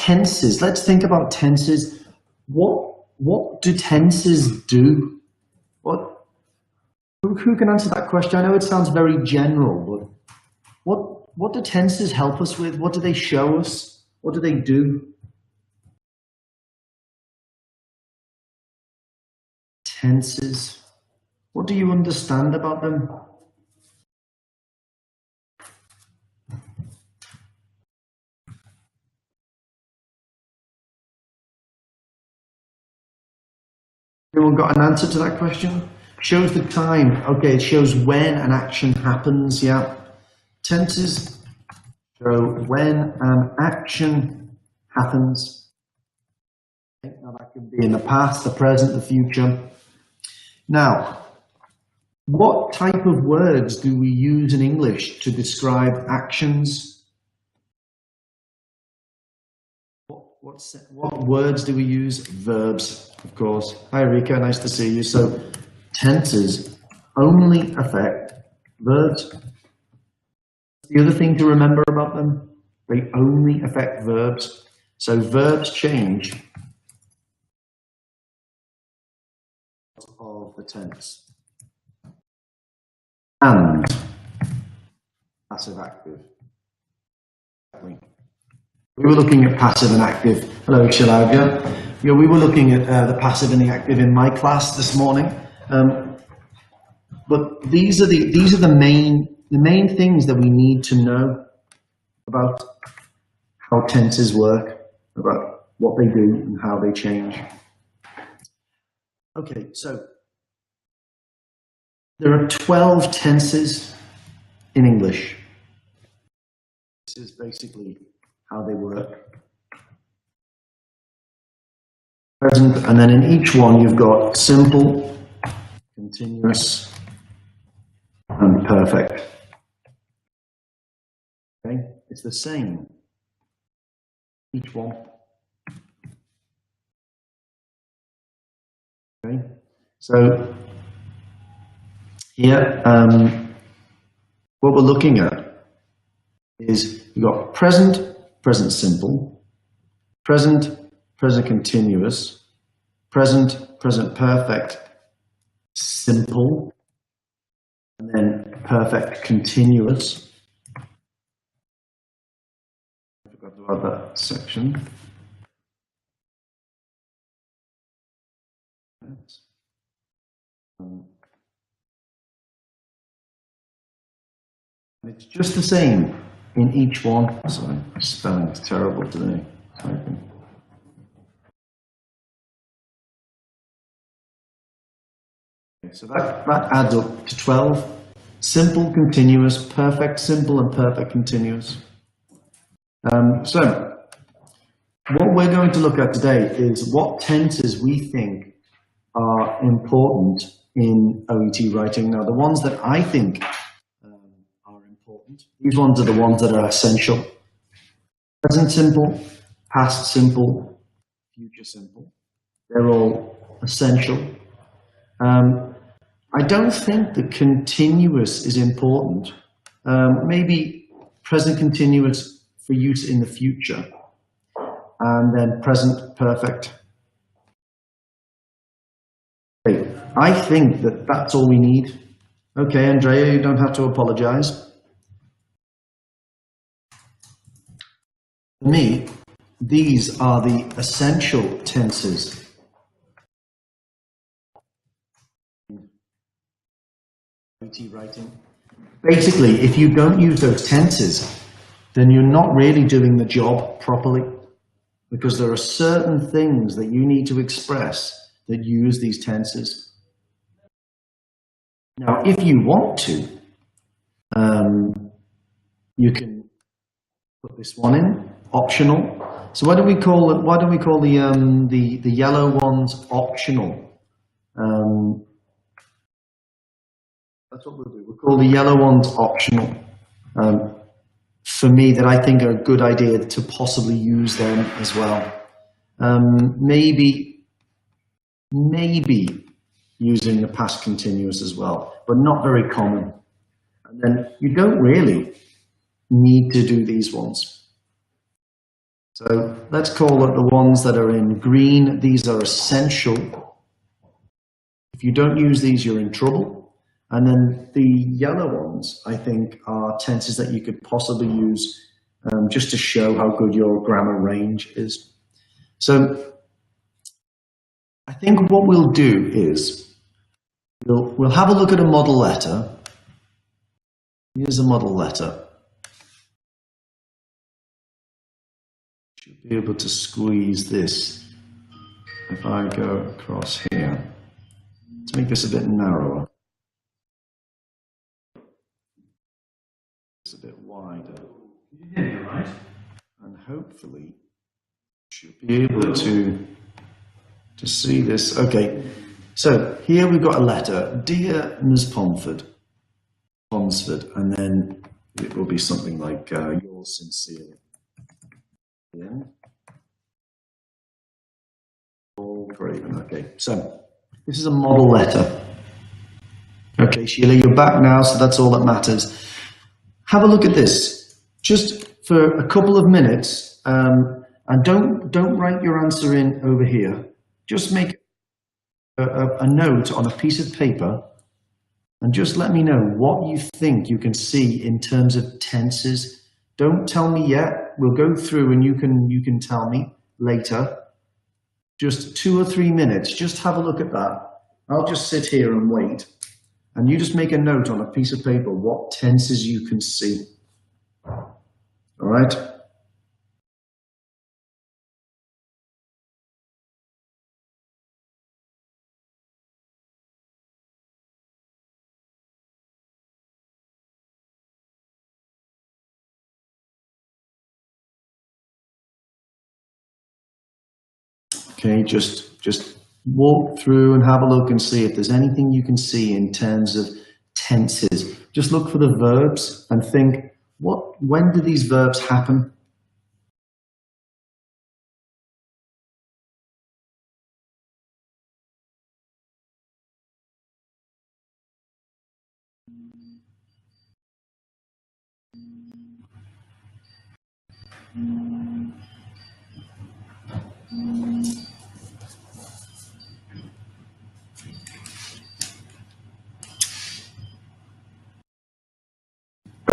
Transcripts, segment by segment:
tenses. Let's think about tenses. What do tenses do? Who can answer that question? I know it sounds very general, but what do tenses help us with? What do they show us? What do they do? Tenses. What do you understand about them? Anyone got an answer to that question? Shows the time. Okay, it shows when an action happens. Yeah. Tenses show when an action happens. Okay, now that can be in the past, the present, the future. Now, what type of words do we use in English to describe actions? What words do we use? Verbs, of course. Hi, Rika, nice to see you. So, tenses only affect verbs. The other thing to remember about them, they only affect verbs. So, verbs change of the tense. And passive active. We were looking at passive and active. Hello, Shilavya. Yeah, we were looking at the passive and the active in my class this morning. But these are the main things that we need to know about how tenses work, about what they do and how they change. Okay, so there are 12 tenses in English. This is basically how they work. Present, and then in each one you've got simple, continuous, and perfect. Okay, it's the same. Each one. Okay, so here, what we're looking at is you've got present, present simple, present, present continuous, present, present perfect, simple, and then perfect continuous. I forgot to add that section. It's just the same in each one. Sorry, spelling is terrible today. Okay, so that adds up to 12. Simple, continuous, perfect, simple, and perfect continuous. So, what we're going to look at today is what tenses we think are important in OET writing. Now, the ones that I think are important, these ones are the ones that are essential. Present simple, past simple, future simple. They're all essential. I don't think that continuous is important. Maybe present continuous for use in the future, and then present perfect. Okay, I think that that's all we need. Okay, Andrea, you don't have to apologize. For me, these are the essential tenses. OET writing. Basically, if you don't use those tenses, then you're not really doing the job properly, because there are certain things that you need to express that use these tenses. Now, if you want to, you can put this one in, optional. So why do we call it? Why do we call the yellow ones optional? That's what we'll do. We'll call the yellow ones optional. For me, that I think are a good idea to possibly use them as well. Maybe using the past continuous as well, but not very common. And then you don't really need to do these ones. So let's call it the ones that are in green. These are essential. If you don't use these, you're in trouble. And then the yellow ones, I think, are tenses that you could possibly use just to show how good your grammar range is. So I think what we'll do is we'll have a look at a model letter. Here's a model letter. Should be able to squeeze this if I go across here. Let's make this a bit narrower. It's a bit wider. Can you hear me all right? And hopefully should be able to see this. Okay, so here we've got a letter. Dear Ms. Ponsford, and then it will be something like yours sincerely. Yeah. All Craven. Okay, so this is a model letter. Okay, Sheila, you're back now, so that's all that matters. Have a look at this, just for a couple of minutes, and don't write your answer in over here. Just make a note on a piece of paper, and just let me know what you think you can see in terms of tenses. Don't tell me yet. We'll go through, and you can tell me later. Just 2 or 3 minutes. Just have a look at that. I'll just sit here and wait. And you just make a note on a piece of paper what tenses you can see. All right? Okay, just walk through and have a look and see if there's anything you can see in terms of tenses. Just look for the verbs and think, when do these verbs happen?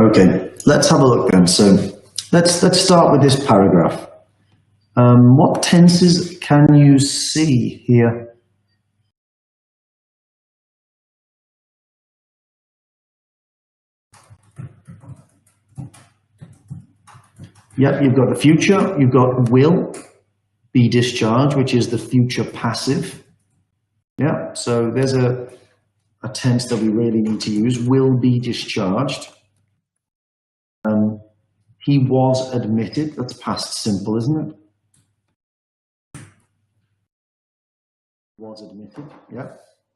Okay, let's have a look then. So let's start with this paragraph. What tenses can you see here? Yep, you've got the future, you've got will be discharged, which is the future passive. Yeah, so there's a tense that we really need to use, will be discharged. He was admitted, that's past simple, isn't it? Was admitted, yeah.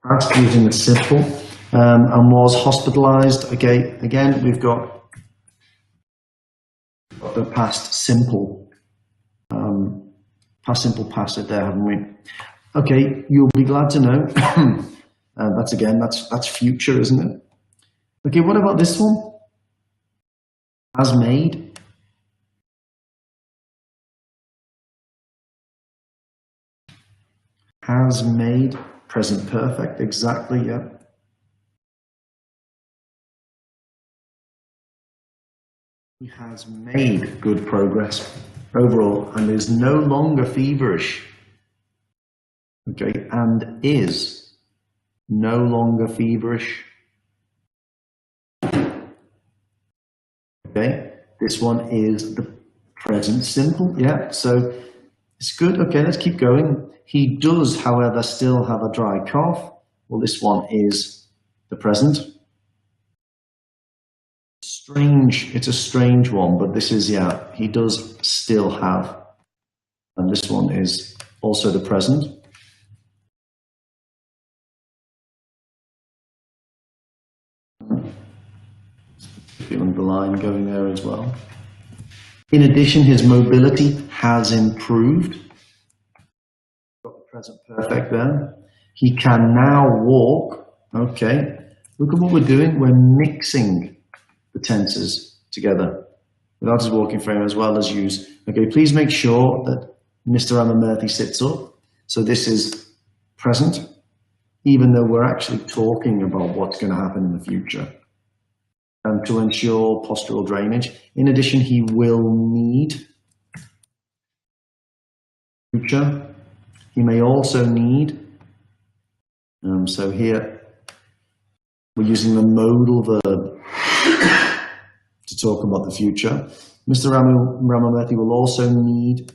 Past using the simple, and was hospitalized. Okay, again, we've got the past simple passive there, haven't we? Okay, you'll be glad to know. That's future, isn't it? Okay, what about this one? Has made. Has made, present perfect, exactly, yeah. He has made good progress overall and is no longer feverish. Okay, and is no longer feverish. Okay, this one is the present simple, yeah, so it's good. Okay, let's keep going. He does, however, still have a dry cough. Well, this one is the present. Strange, it's a strange one, but this is, yeah, he does still have. And this one is also the present. Feeling the line going there as well. In addition, his mobility has improved. Got the present perfect there. He can now walk. Okay, look at what we're doing. We're mixing the tenses together. without his walking frame, as well as use, okay, please make sure that Mr. Ramamurthy sits up. So this is present, even though we're actually talking about what's going to happen in the future. To ensure postural drainage. In addition, he will need future. He may also need, so here we're using the modal verb to talk about the future. Mr. Ramamurthy will also need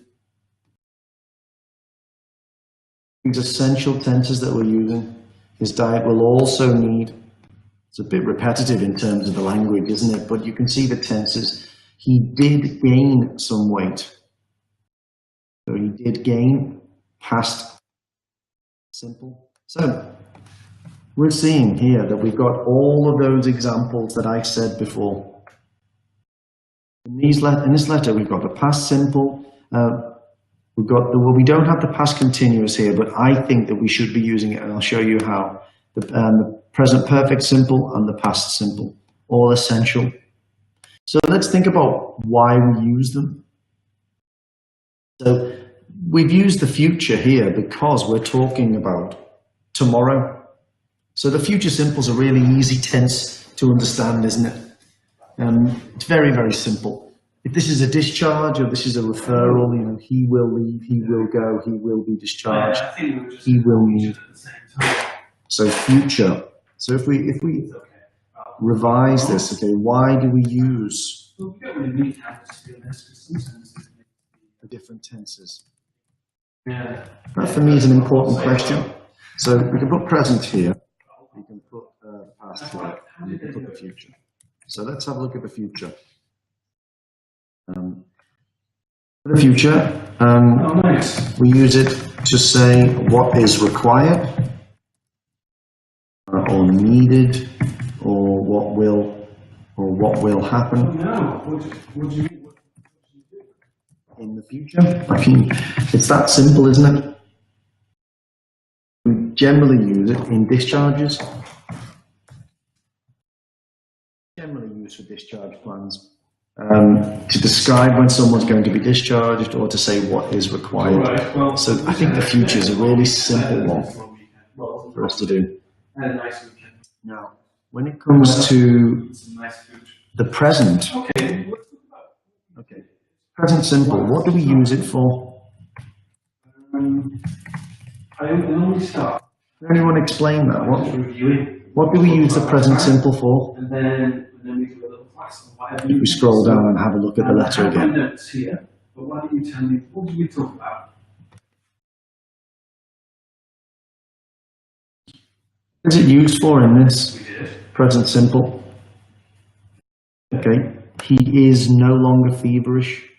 these essential tenses that we're using. His diet will also need, it's a bit repetitive in terms of the language, isn't it? But you can see the tenses. He did gain some weight. So he did gain, past simple. So we're seeing here that we've got all of those examples that I said before. In this letter, we've got the past simple. We've got the, well, we don't have the past continuous here, but I think that we should be using it, and I'll show you how. The present perfect simple and the past simple, all essential. So let's think about why we use them. So we've used the future here because we're talking about tomorrow. So the future simple is a really easy tense to understand, isn't it? It's very, very simple. If this is a discharge or this is a referral, you know, he will leave, he will go, he will be discharged, he will need. So future. So if we revise this, okay, why do we use the different tenses? Yeah. That for me is an important question. So we can put present here, we can put past here, and we can put the future. So let's have a look at the future. For the future, we use it to say what is required, or needed, or what will happen in the future. I mean, it's that simple, isn't it? We generally use it in discharges. Generally used for discharge plans. To describe when someone's going to be discharged or to say what is required. So I think the future is a really simple one for us to do. Now, when it comes to the present, okay, present simple, what do we use it for? Can anyone explain that? What do we use the present simple for? If we scroll down and have a look at the letter again. But why don't you tell me, what did we talk about? What is it used for in this present simple? Okay, he is no longer feverish.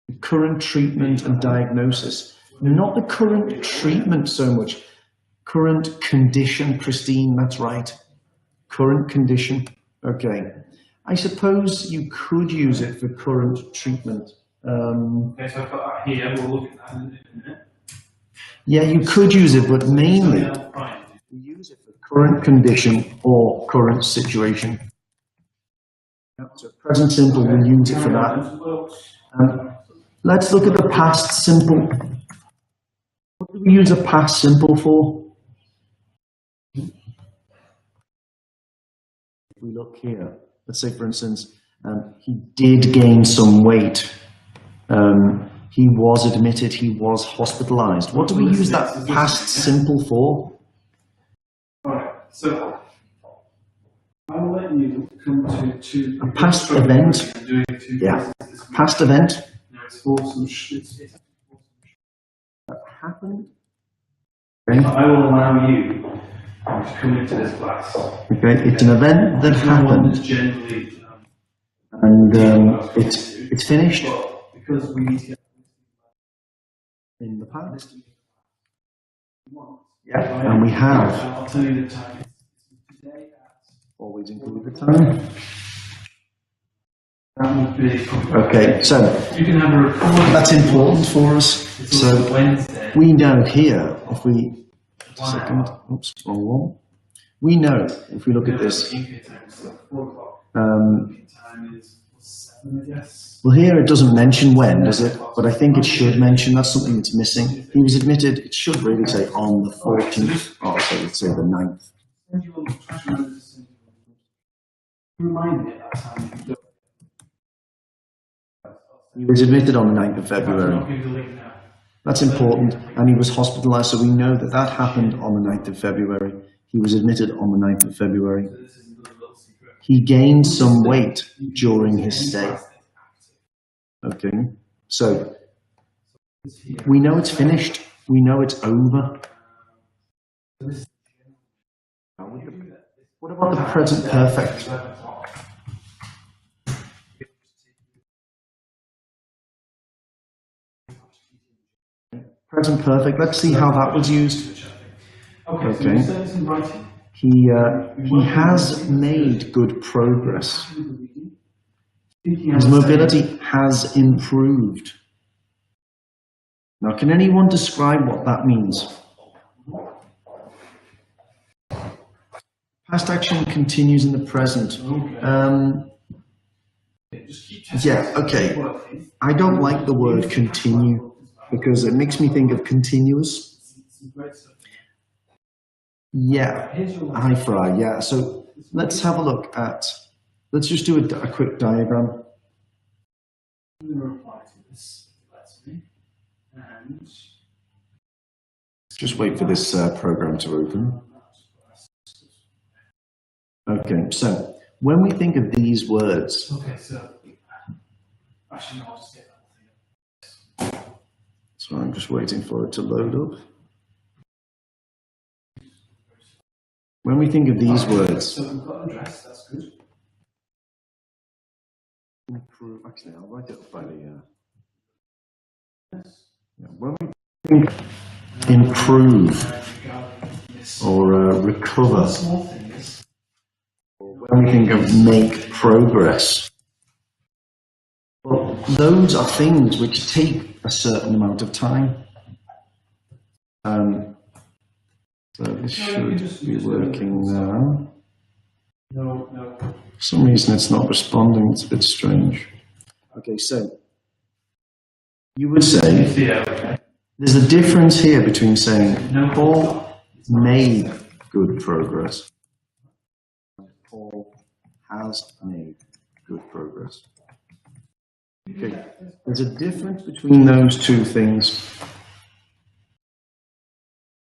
The current treatment and diagnosis. Not the current treatment so much. Current condition, Christine, that's right. Current condition. Okay. I suppose you could use it for current treatment. Okay, so I've got that here. We'll look at that in a minute. Yeah, you could use it, but mainly we use it for current condition or current situation. So present simple, we'll use it for that. Let's look at the past simple. What do we use a past simple for? If we look here, let's say for instance, he did gain some weight. He was admitted, he was hospitalized. What do we use that past simple for? Alright, so I'll let you come to a past event. Yeah, past event. That happened. Okay. I will allow you to come into this class. Okay, it's an event that happened, and it's finished. Because we need to get in the past. Yeah, and we have. I'll tell you the time. Always include the time. That would be okay, so you can have a record. That's important for us. So we know here, if we just a second, oops, wrong one. We know if we look at this. Yes. Well, here it doesn't mention when, does it? But I think it should mention. That's something that's missing. He was admitted, it should really say on the 14th. Oh, so let's say the 9th. Remind me at that time. He was admitted on the 9th of February. That's important. And he was hospitalized, so we know that that happened on the 9th of February. He was admitted on the 9th of February. He gained some weight during his stay. Okay, so we know it's finished. We know it's over. What about the present perfect? Present perfect. Let's see how that was used. Okay. He has made good progress. His mobility has improved. Now, can anyone describe what that means? Past action continues in the present. Yeah, okay. I don't like the word continue because it makes me think of continuous. Yeah, eye for eye, yeah. So let's have a look at, let's just do a quick diagram. Just wait for this program to open. Okay, so when we think of these words, so I'm just waiting for it to load up. When we think of these words, improve, actually I'll write it up by the, when we think improve or recover, or when we think of make progress, well, those are things which take a certain amount of time. So this should be working now. For some reason it's not responding, it's a bit strange. Okay, so you would say there's a difference here between saying Paul made good progress and Paul has made good progress. Okay, there's a difference between those two things.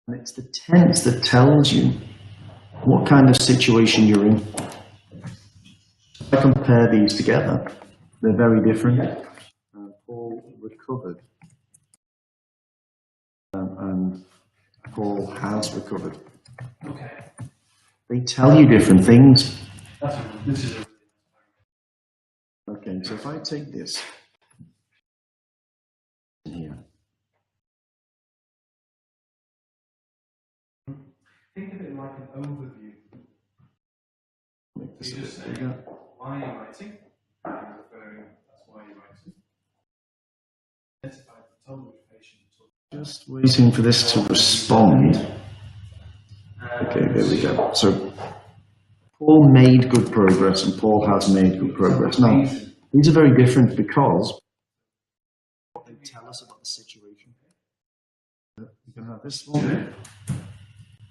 And it's the tense that tells you what kind of situation you're in. If I compare these together, they're very different. Paul recovered and Paul has recovered. Okay. They tell you different things. Okay, so if I take this here. Think of it like an overview. Make this a bit bigger. Why are you writing? You're referring, that's why you're writing. Identify the total occupation. Just waiting for this to respond. Okay, there we go. So Paul made good progress and Paul has made good progress. Now, these are very different because they tell us about the situation. You can have this one.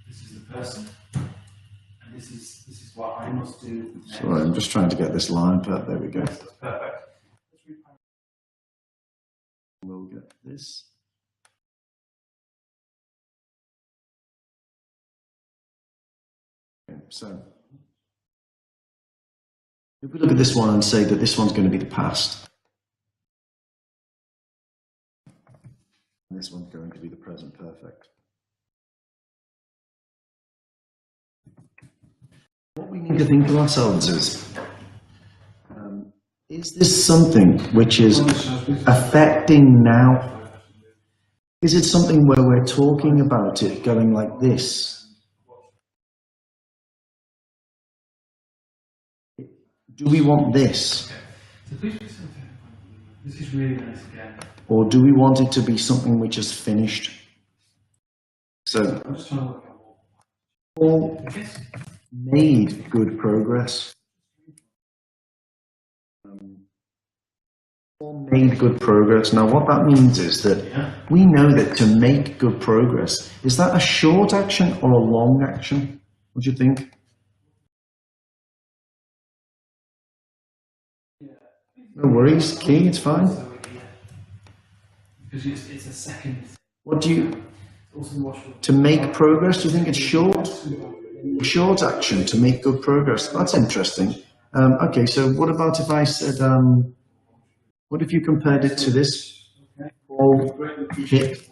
This is the person, and this is what I must do. Sorry, I'm just trying to get this line put. There we go. That's perfect. We'll get this. Okay, so if we look at this one and say that this one's going to be the past, and this one's going to be the present perfect. What we need to think to ourselves is this something which is affecting now? Is it something where we're talking about it going like this? Do we want this? This is really nice again. Or do we want it to be something which is finished? So, Paul made good progress. Paul made good progress. Now what that means is that we know that to make good progress, is that a short action or a long action? What do you think? No worries, Key, it's fine. Because it's a second. What do you, to make progress, do you think it's short? Short action to make good progress. That's interesting. Okay, so what about if I said, what if you compared it to this? Ball hit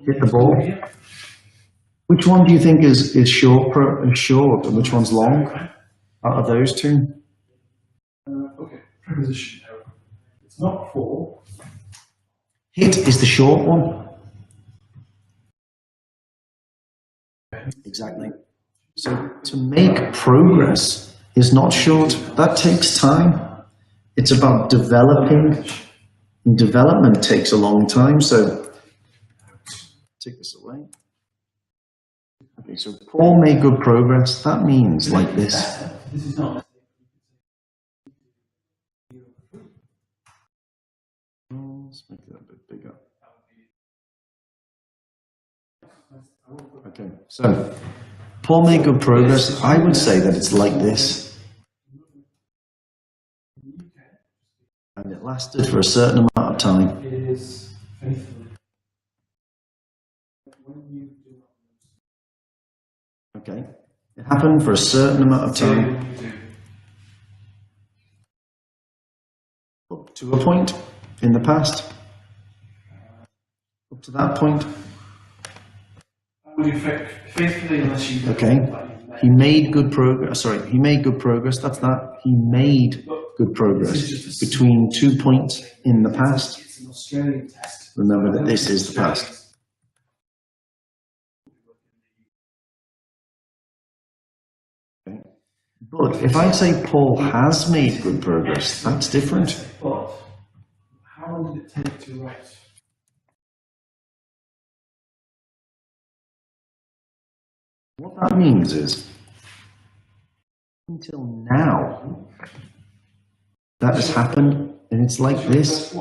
the ball. Which one do you think is short and which one's long out of those two? Okay, preposition. It's not fall. Hit is the short one. Exactly. So to make progress is not short. That takes time. It's about developing. And development takes a long time. So take this away. Okay, so Paul made good progress. That means like this. This is not. Let's make that a bit bigger. Okay, so Paul made good progress. I would say that it's like this. And it lasted for a certain amount of time. It is faithfully. Okay, it happened for a certain amount of time. Up to a point in the past. Up to that point. Faithfully, unless you. Okay, he made good progress. Sorry, he made good progress. That's that. He made good progress between 2 points in the past. It's an Australian test. Remember that this is the past. Okay. But if I say Paul has made good progress, that's different. But how long did it take to write? What that means is, until now, that has happened, and it's like this.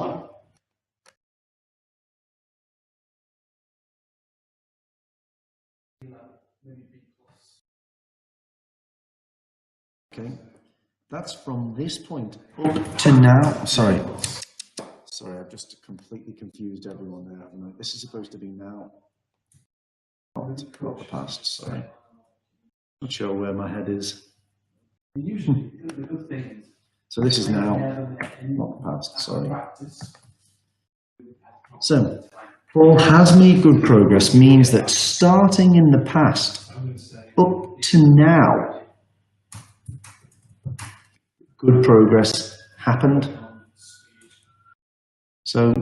Okay, that's from this point up to now. Sorry, I've just completely confused everyone there, haven't I? This is supposed to be now. Not the past, sorry. Not sure where my head is. Usually, the good thing is. So this is now, not the past, sorry. So, Paul has made good progress means that starting in the past up to now, good progress happened. So,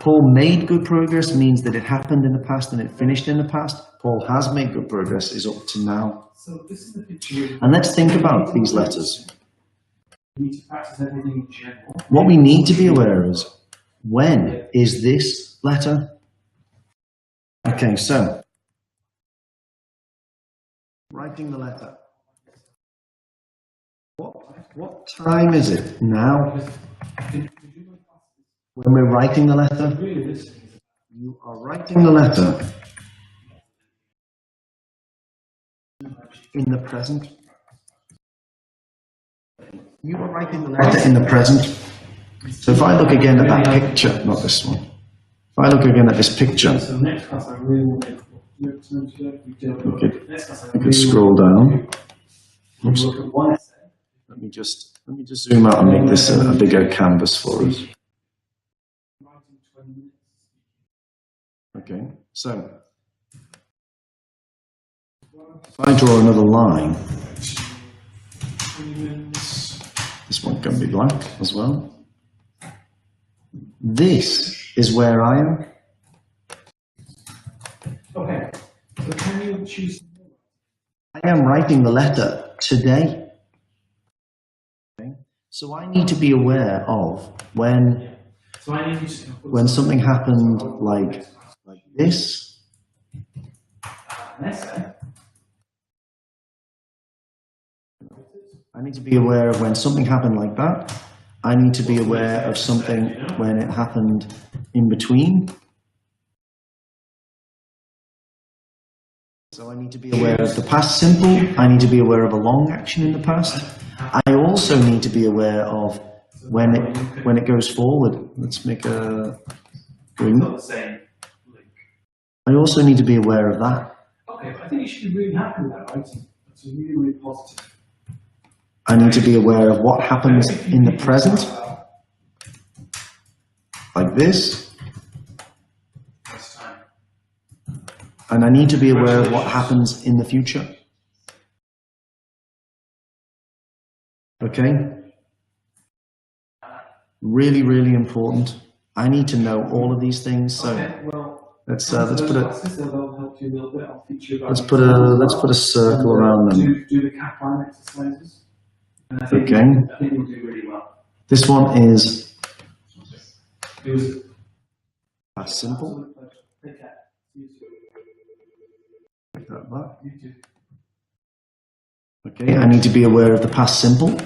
Paul made good progress means that it happened in the past and it finished in the past. Paul has made good progress is up to now. So this is the picture. And let's think about these letters. We need to practice everything in general. What we need to be aware is, when is this letter? Okay, so, writing the letter. What time is it now? When we're writing the letter? You are writing the letter in the present. You are writing the letter in the present. So if I look again at that picture, not this one. If I look again at this picture, So next class I really want to we could scroll down. Oops. look at one essay. Let me just zoom out and make this a bigger canvas for us. Okay, so if I draw another line, this one can be black as well. This is where I am. Okay, so can you choose? I am writing the letter today. Okay. So I need to be aware of when something happened like this. I need to be aware of when something happened like that. I need to be aware of something when it happened in between. So I need to be aware of the past simple. I need to be aware of a long action in the past. I also need to be aware of when it goes forward. Let's make a green. I also need to be aware of that. Okay, but I think you should be really happy with that writing. That's really, really positive. I need to be aware of what happens in the present, like this. And I need to be aware of what happens in the future. Okay? Really, really important. I need to know all of these things. So let's put a circle around them. Do the Kaplan exercises. And I think you'll do really well. This one is past simple. Take that back. Okay, I need to be aware of the past simple.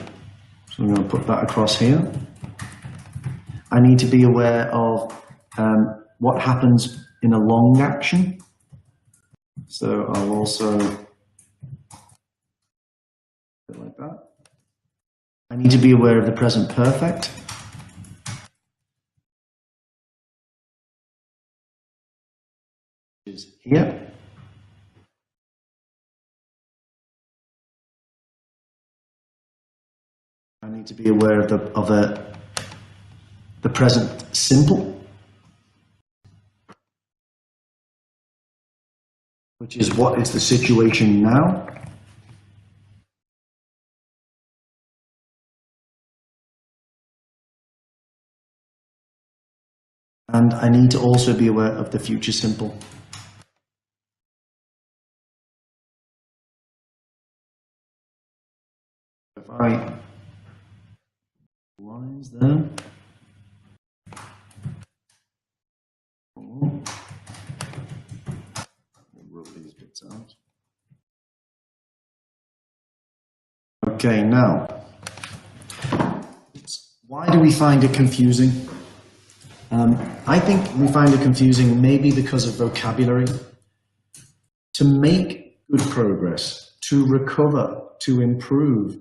So I'm going to put that across here. I need to be aware of what happens in a long action. So I'll also put it like that. I need to be aware of the present perfect. Which is here. I need to be aware of the present simple, which is what is the situation now. And I need to also be aware of the future simple. If I lines there. We'll rub these bits out. Okay, now, why do we find it confusing? I think we find it confusing maybe because of vocabulary. To make good progress, to recover, to improve,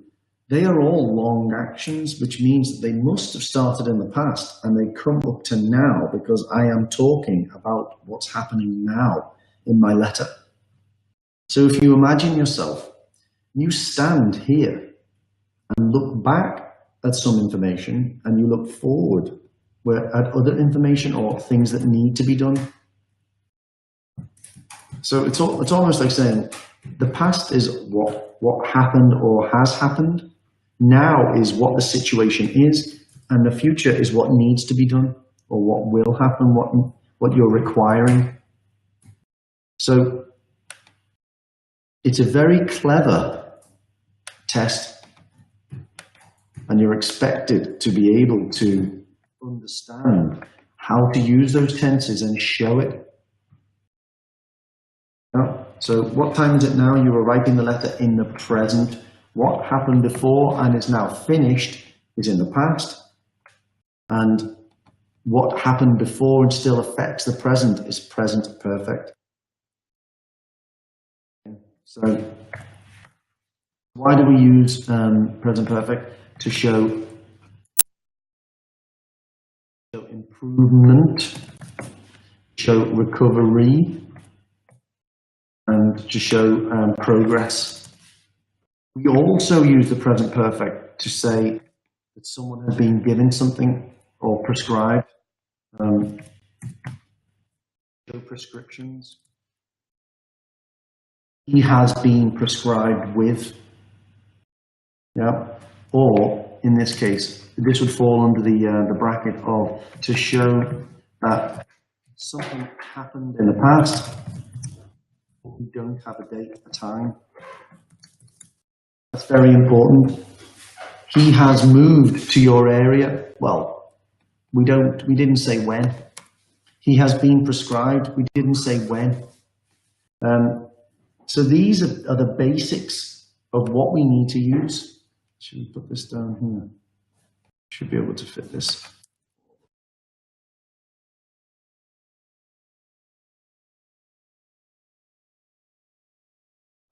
they are all long actions, which means that they must have started in the past and they come up to now because I am talking about what's happening now in my letter. So if you imagine yourself, you stand here and look back at some information and you look forward at other information or things that need to be done. So it's almost like saying the past is what happened or has happened. Now is what the situation is, and the future is what needs to be done or what will happen, what you're requiring. So it's a very clever test, and you're expected to be able to understand how to use those tenses and show it. So what time is it now? You are writing the letter in the present. What happened before and is now finished is in the past. And what happened before and still affects the present is present perfect. So why do we use present perfect? To show improvement, show recovery, and to show progress. We also use the present perfect to say that someone has been given something or prescribed. Show prescriptions. He has been prescribed with. Yeah. Or in this case, this would fall under the bracket of to show that something happened in the past, but we don't have a date, a time. That's very important. He has moved to your area. Well, we didn't say when. He has been prescribed. We didn't say when. So these are the basics of what we need to use. Should we put this down here? Should be able to fit this.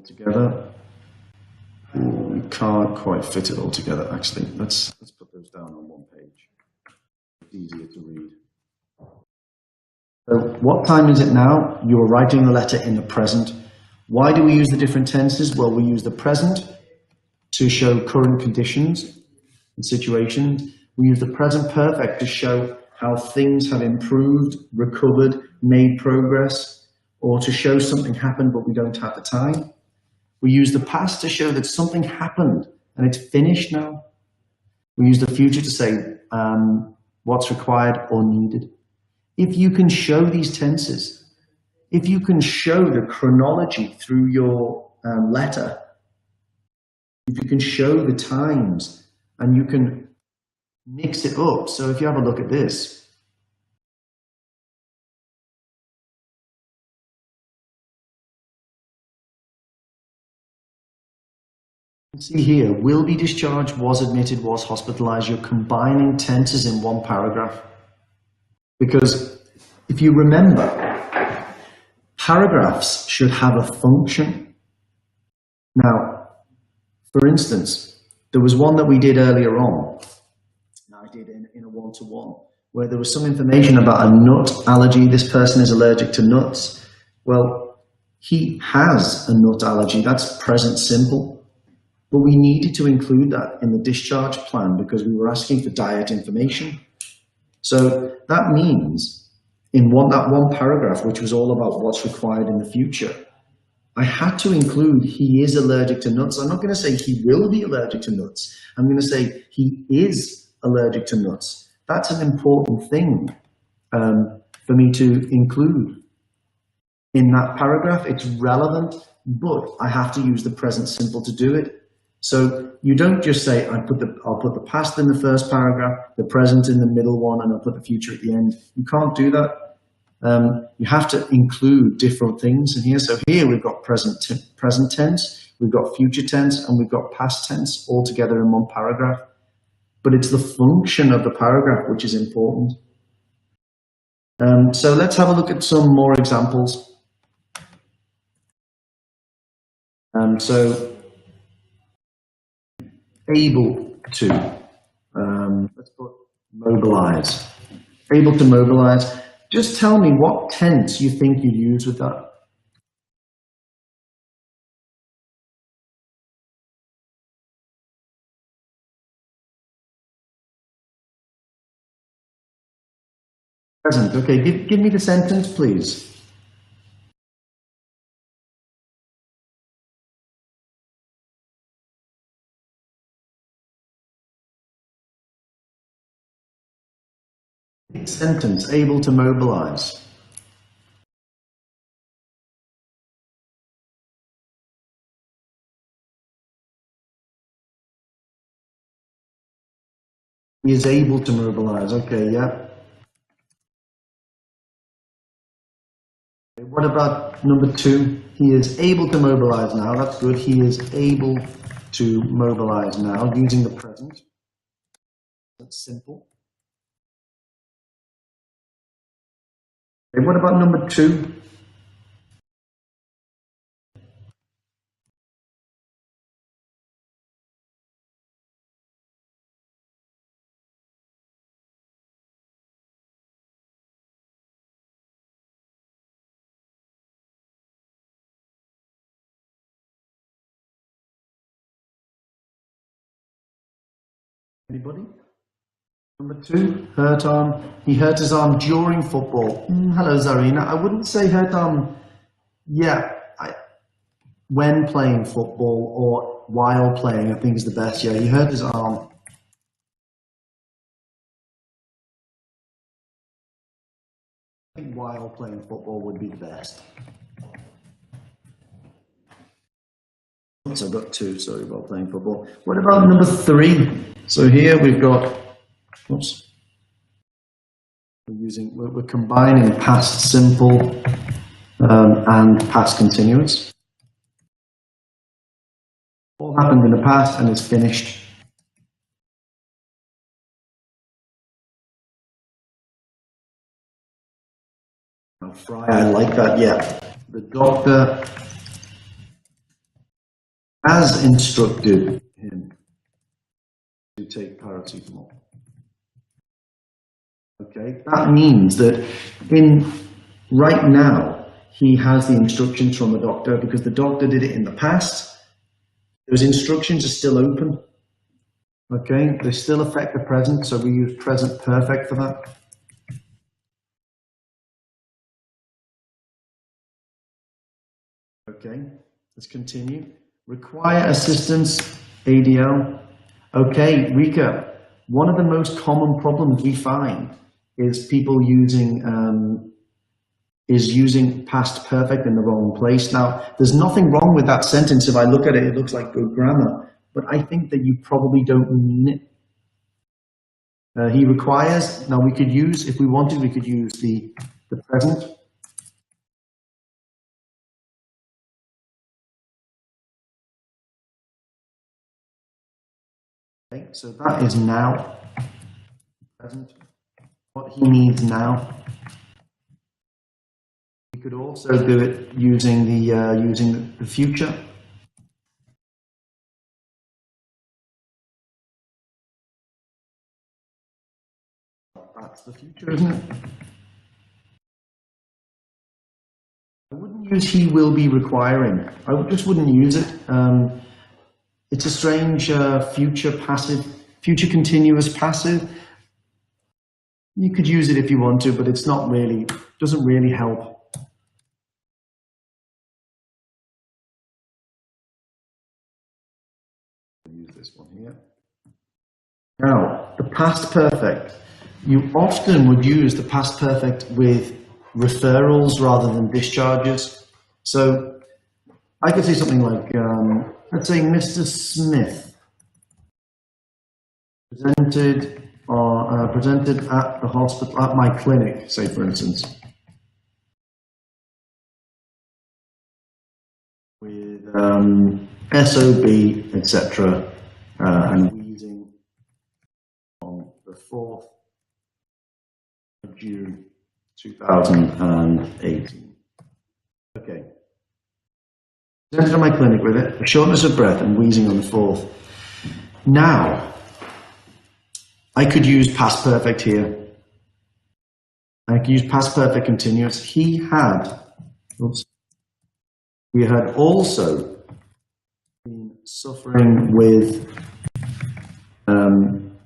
Together. Ooh, we can't quite fit it all together, actually. Let's put those down on one page. It's easier to read. So what time is it now? You're writing the letter in the present. Why do we use the different tenses? Well, we use the present to show current conditions and situations. We use the present perfect to show how things have improved, recovered, made progress, or to show something happened but we don't have the time. We use the past to show that something happened and it's finished now. We use the future to say what's required or needed. If you can show these tenses, if you can show the chronology through your letter, if you can show the times and you can mix it up. So if you have a look at this, see here, will be discharged, was admitted, was hospitalized. You're combining tenses in one paragraph. Because if you remember, paragraphs should have a function. Now, for instance, there was one that we did earlier on, I did in a one-to-one, where there was some information about a nut allergy. This person is allergic to nuts. Well, he has a nut allergy. That's present simple. But we needed to include that in the discharge plan because we were asking for diet information. So that means in that one paragraph, which was all about what's required in the future, I had to include he is allergic to nuts. I'm not going to say he will be allergic to nuts. I'm going to say he is allergic to nuts. That's an important thing for me to include in that paragraph. It's relevant, but I have to use the present simple to do it. So you don't just say, I'll put the past in the first paragraph, the present in the middle one, and I'll put the future at the end. You can't do that. You have to include different things in here. So here we've got present tense, we've got future tense, and we've got past tense all together in one paragraph. But it's the function of the paragraph which is important. So let's have a look at some more examples. So able to, let's put mobilize. Able to mobilize. Just tell me what tense you think you use with that. Present. Okay, give me the sentence, please. Sentence, able to mobilize. He is able to mobilize. Okay, yeah. What about number 2? He is able to mobilize now. That's good. He is able to mobilize now using the present. That's simple. Okay, what about number 2? Anybody? Number 2, hurt arm. He hurt his arm during football. Hello, Zarina. I wouldn't say hurt arm, when playing football or while playing, I think is the best. Yeah, he hurt his arm. I think while playing football would be the best. So I've got 2, sorry, while playing football. What about number 3? So here we've got, oops. We're combining past simple and past continuous. All happened in the past and it's finished. Fry, I like that, yeah. The doctor has instructed him to take paracetamol. Okay, that means that right now, he has the instructions from the doctor because the doctor did it in the past. Those instructions are still open. Okay, they still affect the present, so we use present perfect for that. Okay, let's continue. Require assistance, ADL. Okay, Rika, one of the most common problems we find is people using past perfect in the wrong place. Now, there's nothing wrong with that sentence. If I look at it, it looks like good grammar, but I think that you probably don't mean it. He requires, now we could use, if we wanted, we could use the present. Okay, so that is now, present, what he needs now. We could also do it using the future. That's the future, isn't it? I wouldn't use he will be requiring. I just wouldn't use it. It's a strange future passive, future continuous passive. You could use it if you want to, but it's not really, doesn't really help. Use this one here. Now, the past perfect. You often would use the past perfect with referrals rather than discharges. So I could say something like, let's say Mr. Smith presented at the hospital, at my clinic, say for instance, with SOB, etc., and wheezing on the 4th of June 2018. Okay. Presented at my clinic with it, a shortness of breath and wheezing on the 4th. Now, I could use past perfect here. I could use past perfect continuous. He had, oops, we had also been suffering with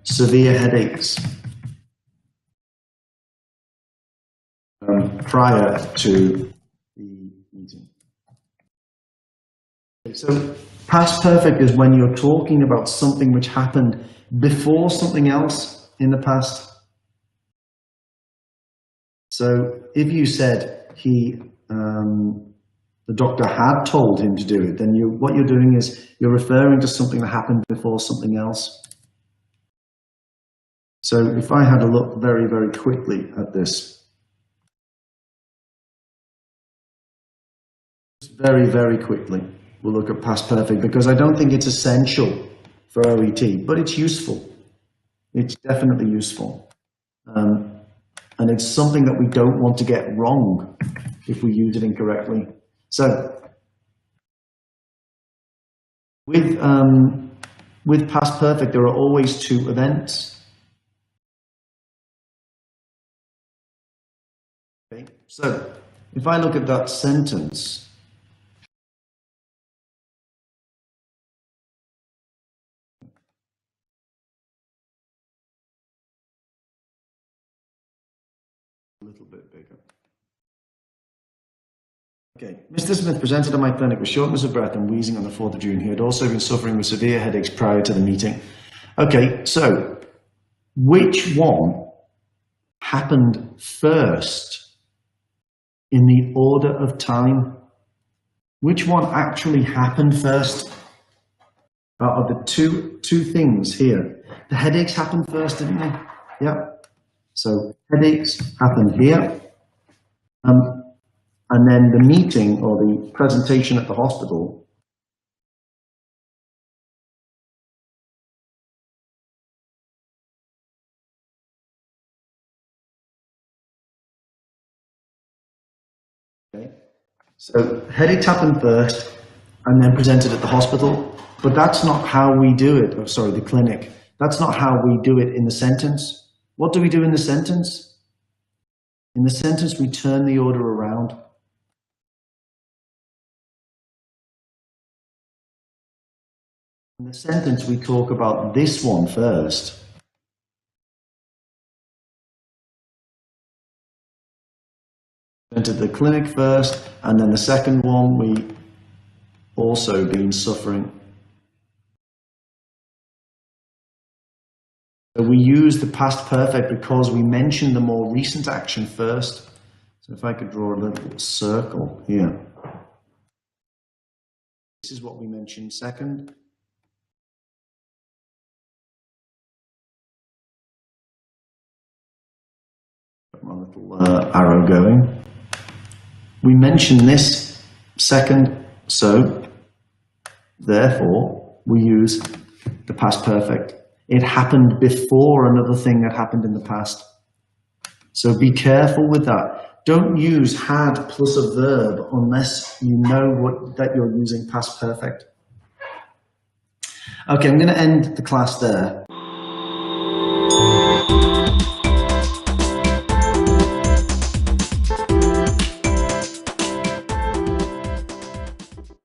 severe headaches prior to the meeting. Okay, so past perfect is when you're talking about something which happened before something else in the past. So if you said the doctor had told him to do it, then what you're doing is you're referring to something that happened before something else. So if I had a look very, very quickly at this, very, very quickly, we'll look at past perfect because I don't think it's essential for OET, but it's useful. It's definitely useful. And it's something that we don't want to get wrong if we use it incorrectly. So with past perfect, there are always two events. Okay, so if I look at that sentence, a little bit bigger. Okay, Mr. Smith presented at my clinic with shortness of breath and wheezing on the 4th of June. He had also been suffering with severe headaches prior to the meeting. Okay, so which one happened first in the order of time? Which one actually happened first? Out of the two things here, the headaches happened first, didn't they? Yeah. So headaches happened here. And then the meeting or the presentation at the hospital Okay. So headache happened first and then presented at the hospital, but that's not how we do it. Oh, sorry, the clinic. That's not how we do it in the sentence. What do we do in the sentence? In the sentence, we turn the order around. In the sentence, we talk about this one first. Entered the clinic first, and then the second one, we also been suffering. So we use the past perfect because we mention the more recent action first. So if I could draw a little circle here. This is what we mentioned second. Got my little arrow going. We mention this second, so therefore we use the past perfect. It happened before another thing that happened in the past. So be careful with that. Don't use had plus a verb unless you know that you're using past perfect. Okay, I'm going to end the class there.